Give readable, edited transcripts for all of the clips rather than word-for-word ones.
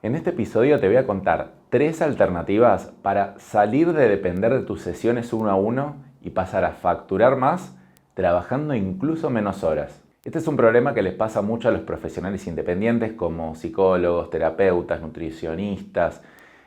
En este episodio te voy a contar 3 alternativas para salir de depender de tus sesiones uno a uno y pasar a facturar más trabajando incluso menos horas. Este es un problema que les pasa mucho a los profesionales independientes como psicólogos, terapeutas, nutricionistas,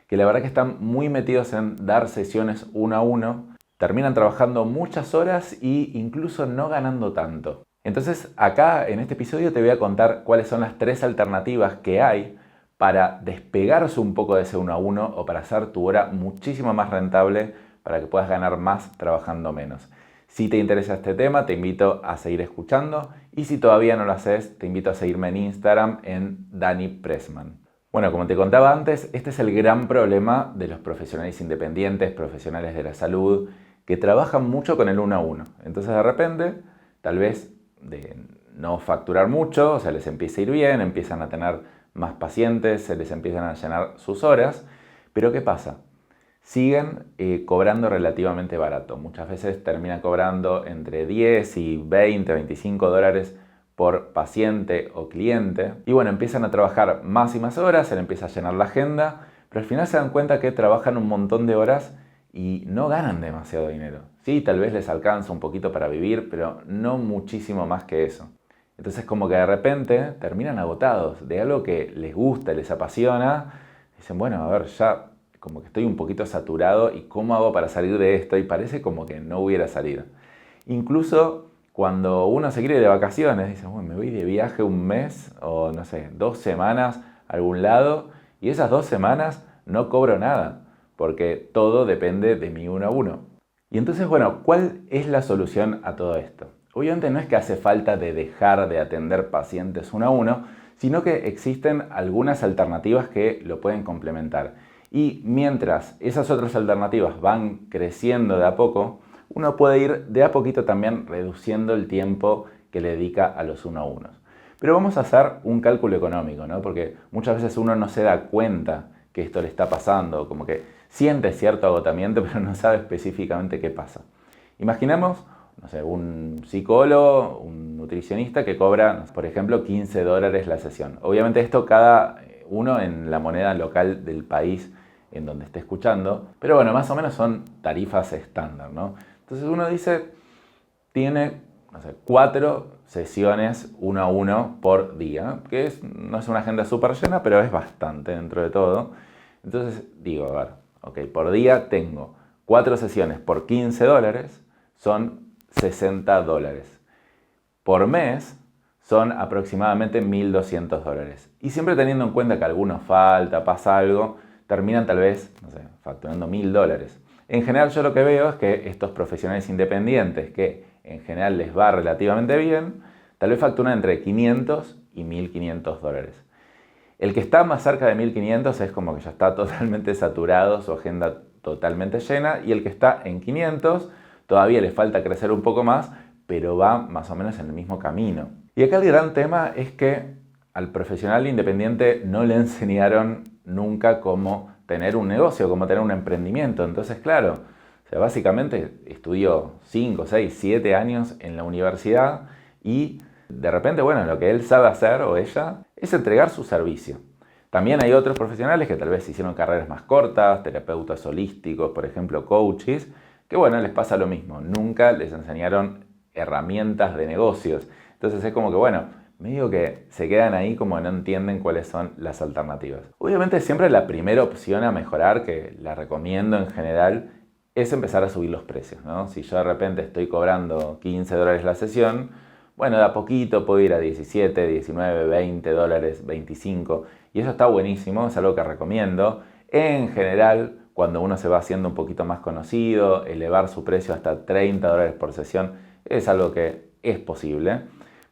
que la verdad que están muy metidos en dar sesiones uno a uno, terminan trabajando muchas horas e incluso no ganando tanto. Entonces acá en este episodio te voy a contar cuáles son las 3 alternativas que hay para despegarse un poco de ese uno a uno o para hacer tu hora muchísimo más rentable para que puedas ganar más trabajando menos. Si te interesa este tema, te invito a seguir escuchando y si todavía no lo haces, te invito a seguirme en Instagram en Dani Pressman. Bueno, como te contaba antes, este es el gran problema de los profesionales independientes, profesionales de la salud, que trabajan mucho con el uno a uno. Entonces de repente, tal vez de no facturar mucho, o sea, les empieza a ir bien, empiezan a tener más pacientes, se les empiezan a llenar sus horas, pero ¿qué pasa? Siguen cobrando relativamente barato. Muchas veces terminan cobrando entre 10 y 20, 25 dólares por paciente o cliente. Y bueno, empiezan a trabajar más y más horas, se les empieza a llenar la agenda, pero al final se dan cuenta que trabajan un montón de horas y no ganan demasiado dinero. Sí, tal vez les alcanza un poquito para vivir, pero no muchísimo más que eso. Entonces como que de repente terminan agotados de algo que les gusta, les apasiona. Dicen, bueno, a ver, ya como que estoy un poquito saturado y ¿cómo hago para salir de esto? Y parece como que no hubiera salido. Incluso cuando uno se quiere ir de vacaciones, dice, bueno, me voy de viaje un mes o no sé, 2 semanas a algún lado y esas 2 semanas no cobro nada porque todo depende de mi uno a uno. Y entonces, bueno, ¿cuál es la solución a todo esto? Obviamente no es que hace falta de dejar de atender pacientes uno a uno, sino que existen algunas alternativas que lo pueden complementar. Y mientras esas otras alternativas van creciendo de a poco, uno puede ir de a poquito también reduciendo el tiempo que le dedica a los uno a unos. Pero vamos a hacer un cálculo económico, ¿no? Porque muchas veces uno no se da cuenta que esto le está pasando, como que siente cierto agotamiento, pero no sabe específicamente qué pasa. Imaginemos, no sé, un psicólogo, un nutricionista que cobra, por ejemplo, 15 dólares la sesión. Obviamente esto cada uno en la moneda local del país en donde esté escuchando, pero bueno, más o menos son tarifas estándar, ¿no? Entonces uno dice, tiene, no sé, 4 sesiones uno a uno por día, que no es una agenda súper llena, pero es bastante dentro de todo. Entonces digo, a ver, ok, por día tengo 4 sesiones por 15 dólares, son 60 dólares. Por mes son aproximadamente 1.200 dólares. Y siempre teniendo en cuenta que alguno falta, pasa algo, terminan tal vez, no sé, facturando 1.000 dólares. En general yo lo que veo es que estos profesionales independientes, que en general les va relativamente bien, tal vez facturan entre 500 y 1.500 dólares. El que está más cerca de 1.500 es como que ya está totalmente saturado, su agenda totalmente llena, y el que está en 500 todavía le falta crecer un poco más, pero va más o menos en el mismo camino. Y acá el gran tema es que al profesional independiente no le enseñaron nunca cómo tener un negocio, cómo tener un emprendimiento. Entonces, claro, o sea, básicamente estudió 5, 6, 7 años en la universidad y de repente, bueno, lo que él sabe hacer o ella es entregar su servicio. También hay otros profesionales que tal vez hicieron carreras más cortas, terapeutas holísticos, por ejemplo, coaches, que bueno, les pasa lo mismo. Nunca les enseñaron herramientas de negocios. Entonces es como que, bueno, medio que se quedan ahí como no entienden cuáles son las alternativas. Obviamente siempre la primera opción a mejorar, que la recomiendo en general, es empezar a subir los precios, ¿no? Si yo de repente estoy cobrando 15 dólares la sesión, bueno, de a poquito puedo ir a 17, 19, 20 dólares, 25. Y eso está buenísimo, es algo que recomiendo. En general, cuando uno se va haciendo un poquito más conocido, elevar su precio hasta 30 dólares por sesión es algo que es posible.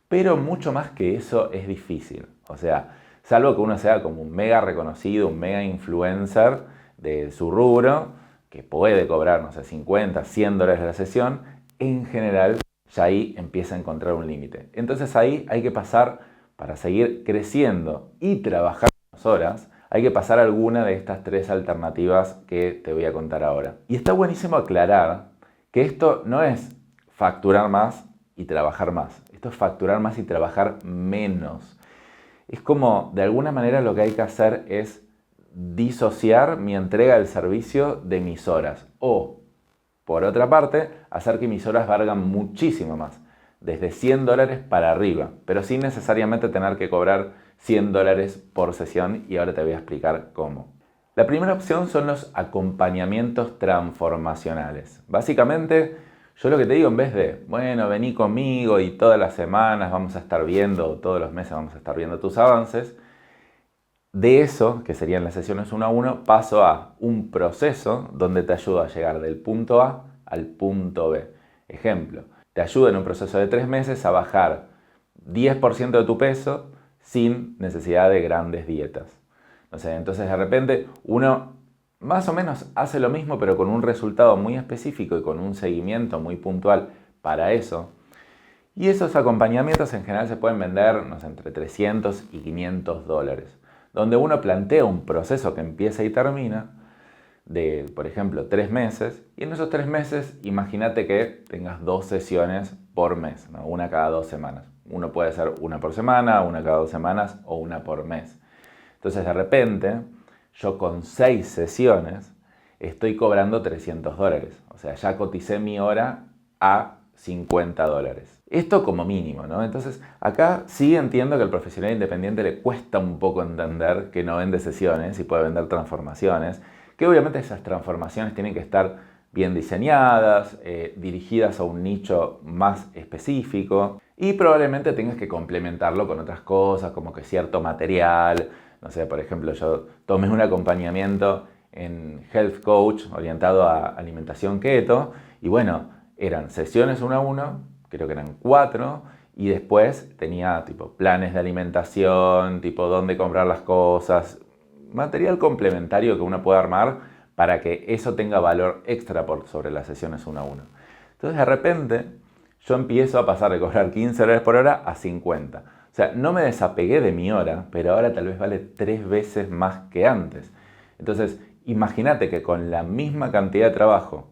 Pero mucho más que eso es difícil. O sea, salvo que uno sea como un mega reconocido, un mega influencer de su rubro, que puede cobrar, no sé, 50, 100 dólares la sesión, en general ya ahí empieza a encontrar un límite. Entonces ahí hay que pasar, para seguir creciendo y trabajar más horas, hay que pasar alguna de estas 3 alternativas que te voy a contar ahora. Y está buenísimo aclarar que esto no es facturar más y trabajar más. Esto es facturar más y trabajar menos. Es como, de alguna manera lo que hay que hacer es disociar mi entrega del servicio de mis horas. O, por otra parte, hacer que mis horas valgan muchísimo más, desde $100 para arriba, pero sin necesariamente tener que cobrar $100 por sesión, y ahora te voy a explicar cómo. La primera opción son los acompañamientos transformacionales. Básicamente, yo lo que te digo, en vez de, bueno, vení conmigo y todas las semanas vamos a estar viendo, todos los meses vamos a estar viendo tus avances, de eso, que serían las sesiones 1 a 1, paso a un proceso donde te ayudo a llegar del punto A al punto B. Ejemplo, te ayuda en un proceso de 3 meses a bajar 10% de tu peso sin necesidad de grandes dietas. No sé, entonces de repente uno más o menos hace lo mismo, pero con un resultado muy específico y con un seguimiento muy puntual para eso. Y esos acompañamientos en general se pueden vender, no sé, entre $300 y $500, donde uno plantea un proceso que empieza y termina de, por ejemplo, 3 meses, y en esos 3 meses imagínate que tengas 2 sesiones por mes, ¿no? Una cada 2 semanas. Uno puede ser una por semana, una cada 2 semanas o una por mes. Entonces de repente yo con 6 sesiones estoy cobrando $300. O sea, ya coticé mi hora a $50. Esto como mínimo, ¿no? Entonces acá sí entiendo que al profesional independiente le cuesta un poco entender que no vende sesiones y puede vender transformaciones, que obviamente esas transformaciones tienen que estar bien diseñadas, dirigidas a un nicho más específico, y probablemente tengas que complementarlo con otras cosas, como que cierto material. No sé, por ejemplo, yo tomé un acompañamiento en Health Coach orientado a alimentación keto, y bueno, eran sesiones 1 a 1, creo que eran 4, y después tenía tipo planes de alimentación, tipo dónde comprar las cosas, material complementario que uno puede armar para que eso tenga valor extra por sobre las sesiones 1 a 1. Entonces de repente yo empiezo a pasar de cobrar $15 por hora a 50. O sea, no me desapegué de mi hora, pero ahora tal vez vale 3 veces más que antes. Entonces, imagínate que con la misma cantidad de trabajo,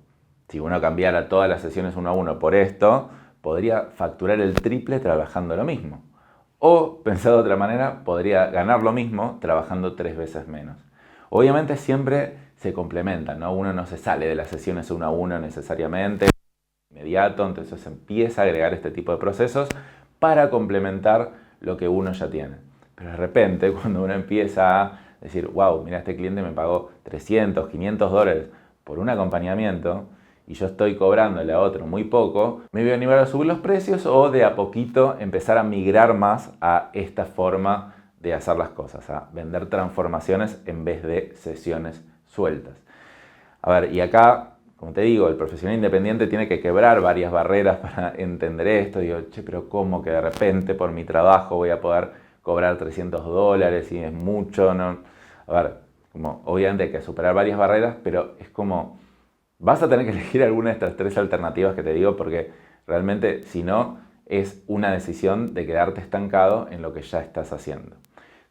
si uno cambiara todas las sesiones 1 a 1 por esto, podría facturar el triple trabajando lo mismo. O, pensado de otra manera, podría ganar lo mismo trabajando 3 veces menos. Obviamente siempre se complementan, ¿no? Uno no se sale de las sesiones 1 a 1 necesariamente inmediato, entonces se empieza a agregar este tipo de procesos para complementar lo que uno ya tiene. Pero de repente, cuando uno empieza a decir, wow, mira, este cliente me pagó $300, $500 por un acompañamiento y yo estoy cobrándole a otro muy poco, me voy a animar a subir los precios o de a poquito empezar a migrar más a esta forma de hacer las cosas, a vender transformaciones en vez de sesiones sueltas. A ver, y acá, como te digo, el profesional independiente tiene que quebrar varias barreras para entender esto. Digo, che, pero ¿cómo que de repente por mi trabajo voy a poder cobrar $300 y es mucho? ¿No? A ver, como obviamente hay que superar varias barreras, pero es como, vas a tener que elegir alguna de estas 3 alternativas que te digo, porque realmente si no, es una decisión de quedarte estancado en lo que ya estás haciendo.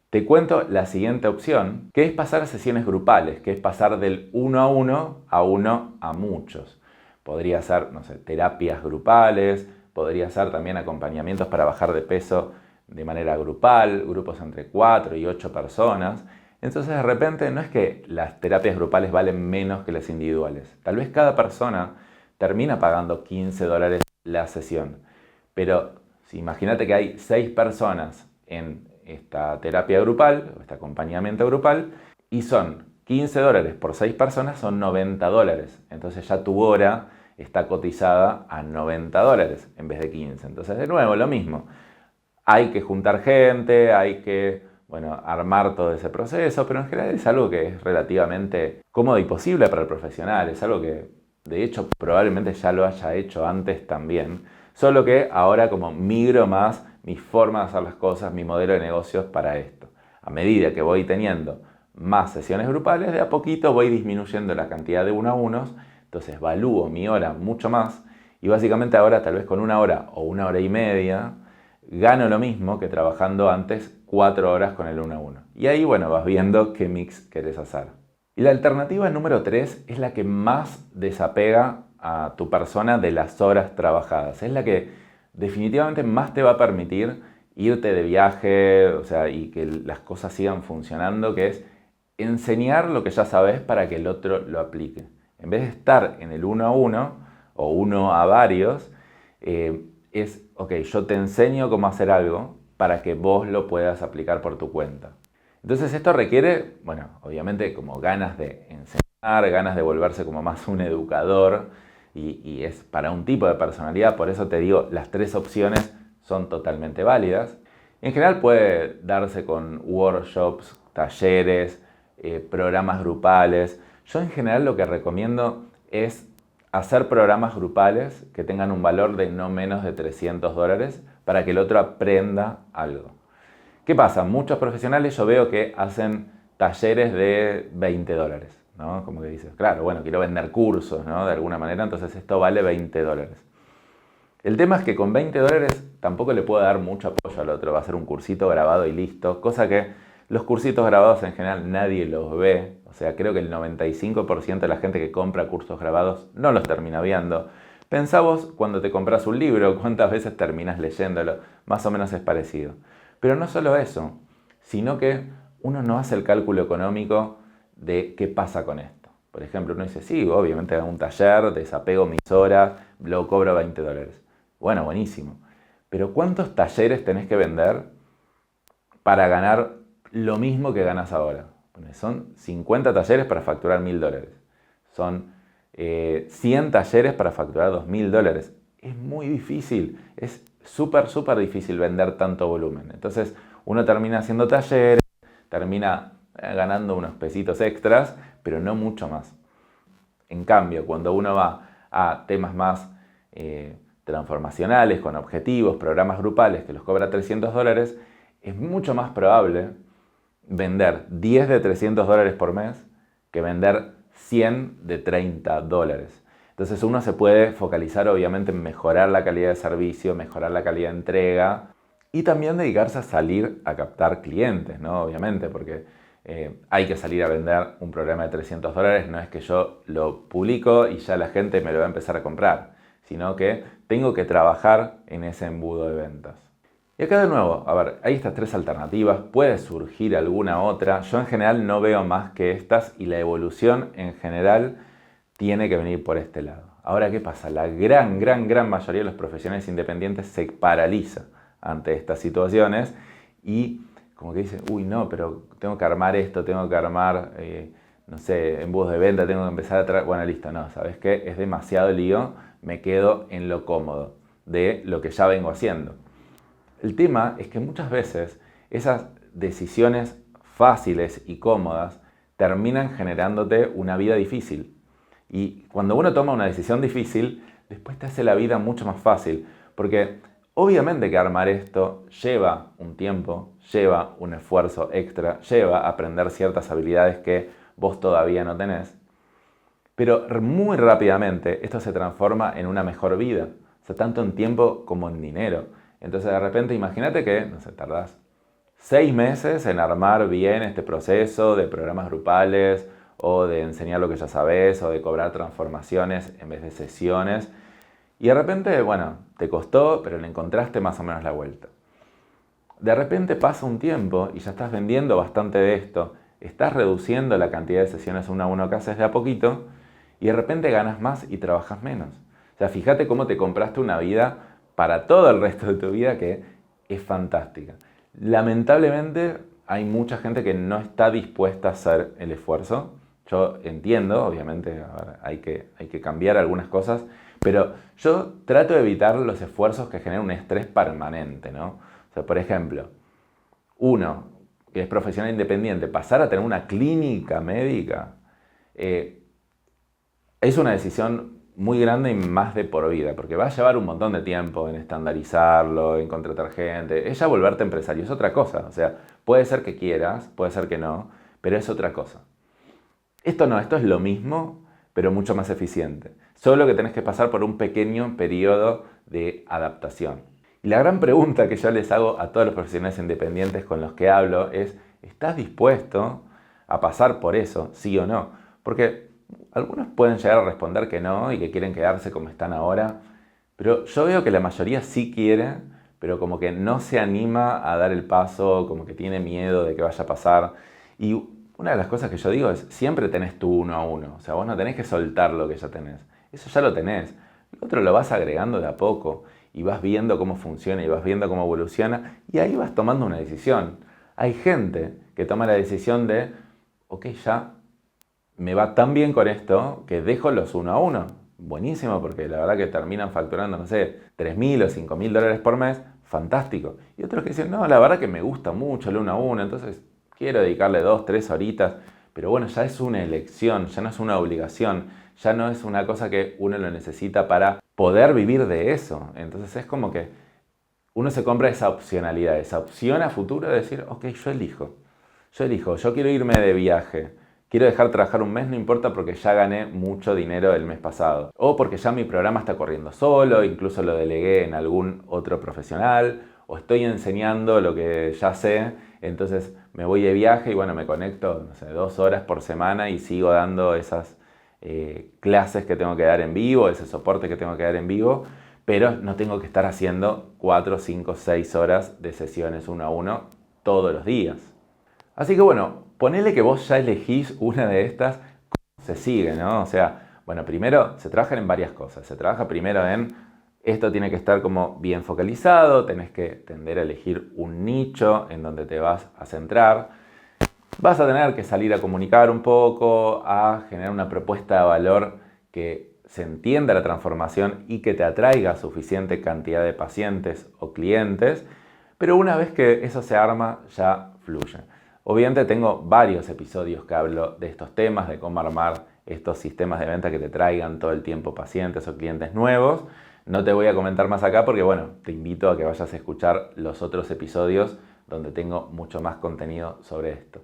Te cuento la siguiente opción, que es pasar a sesiones grupales, que es pasar del 1 a 1 a 1 a muchos. Podría ser, no sé, terapias grupales, podría ser también acompañamientos para bajar de peso de manera grupal, grupos entre 4 y 8 personas. Entonces de repente no es que las terapias grupales valen menos que las individuales. Tal vez cada persona termina pagando $15 la sesión. Pero si imagínate que hay 6 personas en esta terapia grupal, o este acompañamiento grupal, y son $15 por 6 personas, son $90. Entonces ya tu hora está cotizada a $90 en vez de 15. Entonces de nuevo lo mismo. Hay que juntar gente, hay que, bueno, armar todo ese proceso, pero en general es algo que es relativamente cómodo y posible para el profesional. Es algo que de hecho probablemente ya lo haya hecho antes también. Solo que ahora como migro más mi forma de hacer las cosas, mi modelo de negocios para esto. A medida que voy teniendo más sesiones grupales, de a poquito voy disminuyendo la cantidad de 1 a 1, entonces evalúo mi hora mucho más y básicamente ahora tal vez con 1 hora o 1 hora y media gano lo mismo que trabajando antes 4 horas con el 1 a 1. Y ahí, bueno, vas viendo qué mix querés hacer. Y la alternativa número 3 es la que más desapega a tu persona de las horas trabajadas. Es la que definitivamente más te va a permitir irte de viaje, o sea, y que las cosas sigan funcionando, que es enseñar lo que ya sabes para que el otro lo aplique. En vez de estar en el uno a uno o uno a varios, ok, yo te enseño cómo hacer algo para que vos lo puedas aplicar por tu cuenta. Entonces esto requiere, bueno, obviamente como ganas de enseñar, ganas de volverse como más un educador y es para un tipo de personalidad, por eso te digo, las tres opciones son totalmente válidas. En general puede darse con workshops, talleres, programas grupales. Yo en general lo que recomiendo es hacer programas grupales que tengan un valor de no menos de $300 para que el otro aprenda algo. ¿Qué pasa? Muchos profesionales yo veo que hacen talleres de $20, ¿no? Como que dices, claro, bueno, quiero vender cursos, ¿no? De alguna manera, entonces esto vale $20. El tema es que con $20 tampoco le puedo dar mucho apoyo al otro, va a ser un cursito grabado y listo, cosa que los cursitos grabados en general nadie los ve, o sea, creo que el 95% de la gente que compra cursos grabados no los termina viendo. Pensá vos cuando te compras un libro, cuántas veces terminas leyéndolo, más o menos es parecido. Pero no solo eso, sino que uno no hace el cálculo económico de qué pasa con esto. Por ejemplo, uno dice, sí, obviamente hago un taller, desapego mis horas, lo cobro $20. Bueno, buenísimo. Pero ¿cuántos talleres tenés que vender para ganar lo mismo que ganas ahora? Bueno, son 50 talleres para facturar $1000. Son 100 talleres para facturar $2000. Es muy difícil, es súper difícil vender tanto volumen. Entonces uno termina haciendo talleres, termina ganando unos pesitos extras, pero no mucho más. En cambio, cuando uno va a temas más transformacionales, con objetivos, programas grupales que los cobra $300, es mucho más probable vender 10 de $300 por mes que vender 100 de $30. Entonces uno se puede focalizar obviamente en mejorar la calidad de servicio, mejorar la calidad de entrega y también dedicarse a salir a captar clientes, ¿no? Obviamente, porque hay que salir a vender un programa de $300, no es que yo lo publico y ya la gente me lo va a empezar a comprar, sino que tengo que trabajar en ese embudo de ventas. Y acá de nuevo, a ver, hay estas tres alternativas, puede surgir alguna otra, yo en general no veo más que estas y la evolución en general tiene que venir por este lado. Ahora, ¿qué pasa? La gran mayoría de los profesionales independientes se paraliza ante estas situaciones y como que dicen, uy, no, pero tengo que armar esto, tengo que armar, no sé, embudos de venta, tengo que empezar a traer... Bueno, listo, no, ¿sabes qué? Es demasiado lío, me quedo en lo cómodo de lo que ya vengo haciendo. El tema es que muchas veces esas decisiones fáciles y cómodas terminan generándote una vida difícil. Y cuando uno toma una decisión difícil, después te hace la vida mucho más fácil. Porque obviamente que armar esto lleva un tiempo, lleva un esfuerzo extra, lleva aprender ciertas habilidades que vos todavía no tenés. Pero muy rápidamente esto se transforma en una mejor vida. O sea, tanto en tiempo como en dinero. Entonces de repente imagínate que, no sé, tardás 6 meses en armar bien este proceso de programas grupales o de enseñar lo que ya sabes o de cobrar transformaciones en vez de sesiones. Y de repente, bueno, te costó, pero le encontraste más o menos la vuelta. De repente pasa un tiempo y ya estás vendiendo bastante de esto, estás reduciendo la cantidad de sesiones uno a uno que haces de a poquito y de repente ganas más y trabajas menos. O sea, fíjate cómo te compraste una vida para todo el resto de tu vida que es fantástica. Lamentablemente hay mucha gente que no está dispuesta a hacer el esfuerzo. Yo entiendo, obviamente, hay que cambiar algunas cosas, pero yo trato de evitar los esfuerzos que generan un estrés permanente, ¿no? O sea, por ejemplo, uno que es profesional independiente, pasar a tener una clínica médica es una decisión muy grande y más de por vida, porque va a llevar un montón de tiempo en estandarizarlo, en contratar gente. Es ya volverte empresario, es otra cosa. O sea, puede ser que quieras, puede ser que no, pero es otra cosa. Esto no, esto es lo mismo, pero mucho más eficiente. Solo que tenés que pasar por un pequeño periodo de adaptación. Y la gran pregunta que yo les hago a todos los profesionales independientes con los que hablo es, ¿estás dispuesto a pasar por eso, sí o no? Porque algunos pueden llegar a responder que no y que quieren quedarse como están ahora, pero yo veo que la mayoría sí quiere, pero como que no se anima a dar el paso, como que tiene miedo de que vaya a pasar. Y una de las cosas que yo digo es, siempre tenés tu 1 a 1. O sea, vos no tenés que soltar lo que ya tenés. Eso ya lo tenés. Lo otro lo vas agregando de a poco y vas viendo cómo funciona y vas viendo cómo evoluciona y ahí vas tomando una decisión. Hay gente que toma la decisión de, ok, ya me va tan bien con esto que dejo los 1 a 1. Buenísimo, porque la verdad que terminan facturando, no sé, 3.000 o 5.000 dólares por mes, fantástico. Y otros que dicen, no, la verdad que me gusta mucho el 1 a 1, entonces quiero dedicarle 2, 3 horitas, pero bueno, ya es una elección, ya no es una obligación, ya no es una cosa que uno lo necesita para poder vivir de eso. Entonces es como que uno se compra esa opcionalidad, esa opción a futuro de decir, ok, yo elijo, yo quiero irme de viaje, quiero dejar trabajar un mes, no importa porque ya gané mucho dinero el mes pasado. O porque ya mi programa está corriendo solo, incluso lo delegué en algún otro profesional, o estoy enseñando lo que ya sé, entonces me voy de viaje y bueno, me conecto, no sé, 2 horas por semana y sigo dando esas clases que tengo que dar en vivo, ese soporte que tengo que dar en vivo, pero no tengo que estar haciendo 4, 5, 6 horas de sesiones 1 a 1 todos los días. Así que bueno, ponele que vos ya elegís una de estas, ¿cómo se sigue, no? O sea, bueno, primero se trabajan en varias cosas. Se trabaja primero en, esto tiene que estar como bien focalizado, tenés que tender a elegir un nicho en donde te vas a centrar. Vas a tener que salir a comunicar un poco, a generar una propuesta de valor que se entienda la transformación y que te atraiga suficiente cantidad de pacientes o clientes, pero una vez que eso se arma, ya fluye. Obviamente tengo varios episodios que hablo de estos temas, de cómo armar estos sistemas de venta que te traigan todo el tiempo pacientes o clientes nuevos. No te voy a comentar más acá porque, bueno, te invito a que vayas a escuchar los otros episodios donde tengo mucho más contenido sobre esto.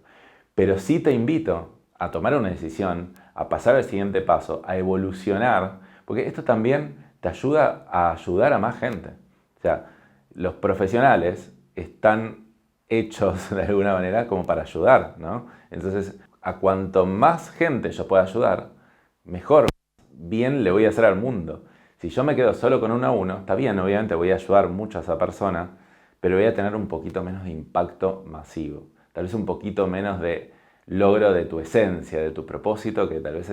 Pero sí te invito a tomar una decisión, a pasar al siguiente paso, a evolucionar, porque esto también te ayuda a ayudar a más gente. O sea, los profesionales están hechos de alguna manera como para ayudar, ¿no? Entonces, a cuanto más gente yo pueda ayudar, mejor, bien le voy a hacer al mundo. Si yo me quedo solo con 1 a 1, está bien, obviamente voy a ayudar mucho a esa persona, pero voy a tener un poquito menos de impacto masivo. Tal vez un poquito menos de logro de tu esencia, de tu propósito, que tal vez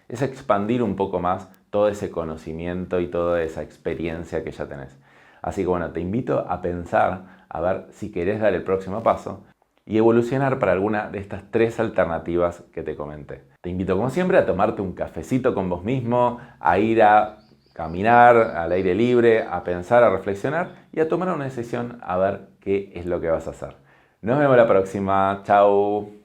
es expandir un poco más todo ese conocimiento y toda esa experiencia que ya tenés. Así que bueno, te invito a pensar, a ver si querés dar el próximo paso y evolucionar para alguna de estas 3 alternativas que te comenté. Te invito como siempre a tomarte un cafecito con vos mismo, a ir a caminar al aire libre, a pensar, a reflexionar y a tomar una decisión a ver qué es lo que vas a hacer. Nos vemos la próxima. Chao.